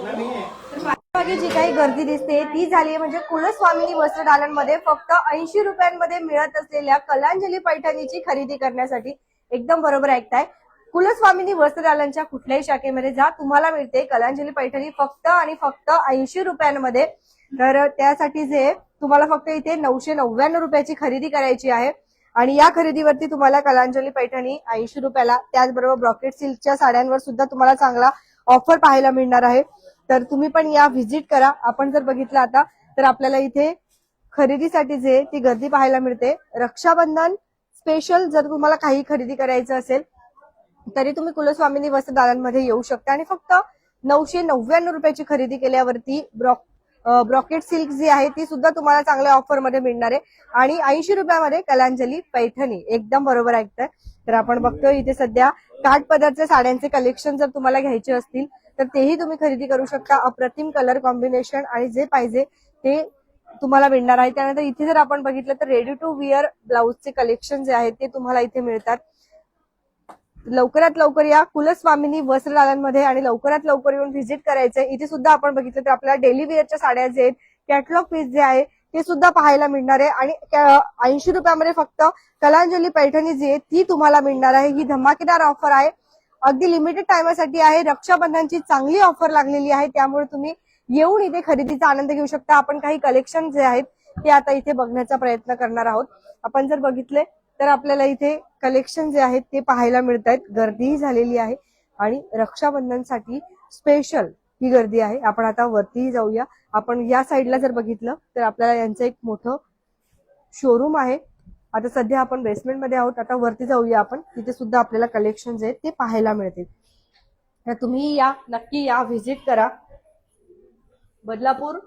मागे जी काही गर्दी दिसते ती झाली म्हणजे कुलस्वामिनी वस्त्रदालनमध्ये फक्त 80 रुपयांमध्ये मिळत असलेल्या कलांजली पैठणीची खरेदी करण्यासाठी. एकदम बरोबर ऐकताय. कुलस्वामिनी वस्त्रदालनच्या कुठल्याही शाखेमध्ये जा, तुम्हाला मिळते कलांजली पैठणी फक्त आणि फक्त 80 रुपयांमध्ये. तर त्यासाठी जे तुम्हाला फक्त इथे 999 रुपयाची खरेदी करायची आहे आणि या खरेदीवरती तुम्हाला कलांजली पैठणी 80 रुपयाला, त्याचबरोबर ब्रॉकेट सिल्कच्या साड्यांवर सुद्धा तुम्हाला चांगला ऑफर पाहायला मिळणार आहे. तर तुम्ही पण या व्हिजिट करा. आपण जर बघितलं आता तर आपल्याला इथे खरेदीसाठी जे ती गर्दी पाहायला मिळते. रक्षाबंधन स्पेशल जर तुम्हाला काही खरेदी करायचं असेल तरी तुम्ही कुलस्वामिनी वस्त्रदालनमध्ये येऊ शकता आणि फक्त 999 रुपयाची खरेदी केल्यावरती ब्रॉकेट सिल्क जी आहे ती सुद्धा तुम्हाला चांगल्या ऑफर मध्ये मिळणार आहे आणि 80 रुपयामध्ये कलांजली पैठणी. एकदम बरोबर ऐकताय. तर आपण बघतोय इथे सध्या काठ पदरच्या साड्यांचे कलेक्शन जर तुम्हाला घ्यायचे असतील तर तेही तुम्ही खरेदी करू शकता. अप्रतिम कलर कॉम्बिनेशन आणि जे पाहिजे ते तुम्हाला मिळणार आहे. त्यानंतर इथे जर आपण बघितलं तर रेडी टू वेअर ब्लाउजचे कलेक्शन जे आहेत ते तुम्हाला इथे मिळतात. लवकरात लवकर या कुलस्वामिनी वस्त्रदालनमध्ये आणि लवकरात लवकर येऊन व्हिजिट करायचंय. इथे सुद्धा आपण बघितलं तर आपल्याला डेली वेअरच्या साड्या जे आहेत कॅटलॉग पीस जे आहे ते सुद्धा पाहायला मिळणार आहे आणि 80 रुपयामध्ये फक्त कलांजली पैठणी जी आहे ती तुम्हाला मिळणार आहे. ही धमाकेदार ऑफर आहे, अगदी लिमिटेड टाइमसाठी आहे. रक्षाबंधनची चांगली ऑफर लागलेली आहे, त्यामुळे तुम्ही येऊन इथे खरेदीचा आनंद घेऊ शकता. आपण काही कलेक्शन जे आहेत ते आता इथे बघण्याचा प्रयत्न करणार आहोत. आपण जर बघितले तर आपल्याला इथे कलेक्शन जे आहेत ते पाहायला मिळत आहेत. गर्दीही झालेली आहे आणि रक्षाबंधनसाठी स्पेशल ही गर्दी आहे. आपण आता वरतीही जाऊया. आपण या साईडला जर बघितलं तर आपल्याला यांचं एक मोठं शोरूम आहे. आता सध्या आपण बेसमेंट मध्ये आहोत. आता वरती जाऊया आपण, तिथे सुद्धा आपल्याला कलेक्शन जे आहेत ते पाहायला मिळतील. तर तुम्ही या, नक्की या, व्हिजिट करा. बदलापूर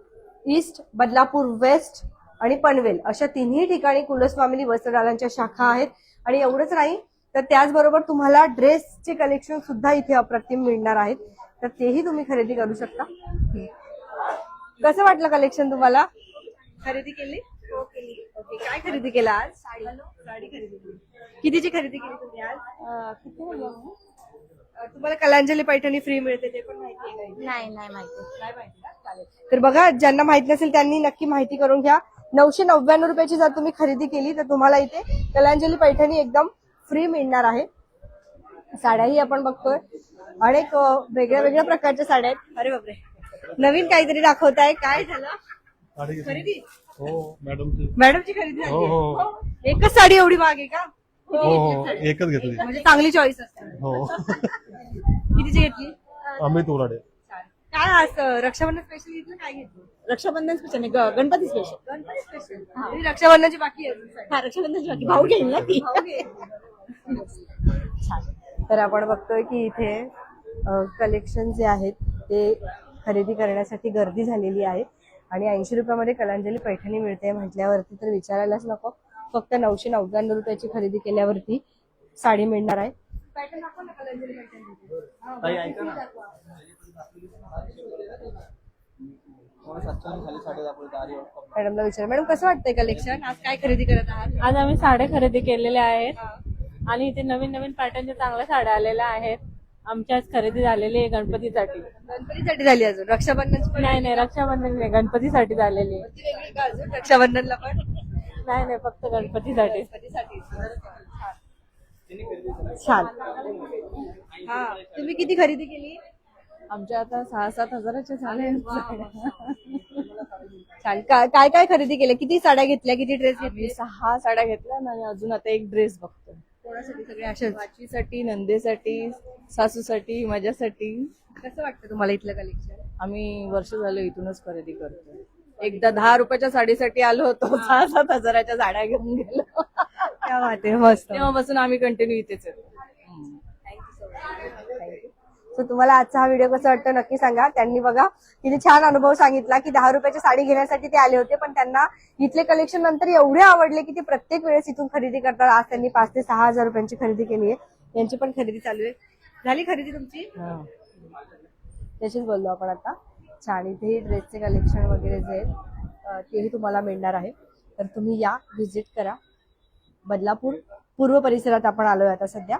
ईस्ट, बदलापूर वेस्ट आणि पनवेल अशा तिन्ही ठिकाणी कुलस्वामिनी वस्त्रदालनच्या शाखा आहेत. आणि एवढंच नाही तर त्याचबरोबर तुम्हाला ड्रेसचे कलेक्शन सुद्धा इथे अप्रतिम मिळणार आहेत. तर तेही तुम्ही खरेदी करू शकता. कसं वाटलं कलेक्शन तुम्हाला? खरेदी केली? ओके. काय खरेदी केला आज? साडी खरेदी केली. कितीची खरेदी केली तुम्ही आज? तुम्हाला कलांजली पैठणी फ्री मिळते ते पण माहिती आहे? नाही माहिती. नाही माहिती का? चालेल. तर बघा, ज्यांना माहित नसेल त्यांनी नक्की माहिती करून घ्या. 999 रुपयाची जर तुम्ही खरेदी केली तर तुम्हाला इथे कलांजली पैठणी एकदम फ्री मिळणार आहे. साड्याही आपण बघतोय, अनेक वेगळ्या वेगळ्या प्रकारच्या साड्या आहेत. अरे बापरे, नवीन काहीतरी दाखवताय. काय झालं? खरेदी? हो मॅडमची खरेदी झाली? हो. एकच साडी एवढी महाग आहे का? हो एकच घेतली. म्हणजे चांगली चॉईस असते. हो. कितीची घेतली? अमित उराडे. काय आज रक्षाबंधन स्पेशल घेतलं? काय घेतलं? रक्षाबंधन स्पेशल नाही, गणपती स्पेशल. गणपती स्पेशल. रक्षाबंधनची बाकी आहे. हा, रक्षाबंधनची बाकी भाऊ घेईल ना ती. तर आपण बघतोय की इथे कलेक्शन जे आहेत ते खरेदी करण्यासाठी गर्दी झालेली आहे आणि 80 रुपयामध्ये कलांजली पैठणी मिळते म्हटल्यावरती तर विचारायलाच नको. फक्त 999 रुपयाची खरेदी केल्यावरती साडी मिळणार आहे. पॅटर्न दाखवा ना कलांजली पैठणी. मॅडमला विचार. मॅडम कसं वाटतंय कलेक्शन? आज काय खरेदी करत आहात? आज आम्ही साड्या खरेदी केलेल्या आहेत आणि इथे नवीन नवीन पॅटर्नच्या चांगल्या साड्या आलेल्या आहेत. आमची आज खरेदी झालेली आहे गणपतीसाठी. गणपतीसाठी झाली अजून? रक्षाबंधन नाही रक्षाबंधन नाही, गणपतीसाठी झालेली आहे. रक्षाबंधनला पण नाही फक्त गणपतीसाठी. छान. हा, तुम्ही किती खरेदी केली? आमच्या आता 6-7 हजाराच्या झाले. छान. काय काय खरेदी केलं? किती साड्या घेतल्या? किती ड्रेस घेतले? 6 साड्या घेतल्या आणि अजून आता एक ड्रेस बघतो. कोणासाठी? सगळे अशाच? वाचीसाठी, नंदेसाठी, सासूसाठी, माझ्यासाठी. कसं वाटतं तुम्हाला इथलं कलेक्शन? आम्ही वर्ष झालं इथूनच खरेदी करतो. एकदा 10 रुपयाच्या साडीसाठी आलो होतो, 6-7 हजाराच्या साड्या घेऊन गेलो. क्या बात आहे, मस्त. तेव्हापासून आम्ही कंटिन्यू इथेच येतो. सो तुम्हाला आजचा हा व्हिडिओ कसा वाटतं नक्की सांगा. त्यांनी बघा किती छान अनुभव सांगितला की 10 रुपयाची साडी घेण्यासाठी ते आले होते, पण त्यांना इथले कलेक्शन नंतर एवढे आवडले की ते प्रत्येक वेळेस इथून खरेदी करतात. आज त्यांनी 5 ते 6 हजार रुपयांची खरेदी केली आहे. यांची पण खरेदी चालू आहे. झाली खरेदी तुमची? त्याशीच बोललो आपण आता. छान. इथे ड्रेसचे कलेक्शन वगैरे जे आहेत तेही तुम्हाला मिळणार आहे. तर तुम्ही या, व्हिजिट करा. बदलापूर पूर्व परिसरात आपण आलोय आता सध्या.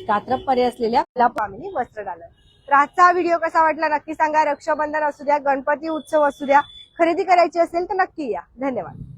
कात्रप पर्याय असलेल्या कुलस्वामिनी वस्त्रदालन. तर आजचा हा व्हिडिओ कसा वाटला नक्की सांगा. रक्षाबंधन असू द्या, गणपती उत्सव असू द्या, खरेदी करायची असेल तर नक्की या. धन्यवाद.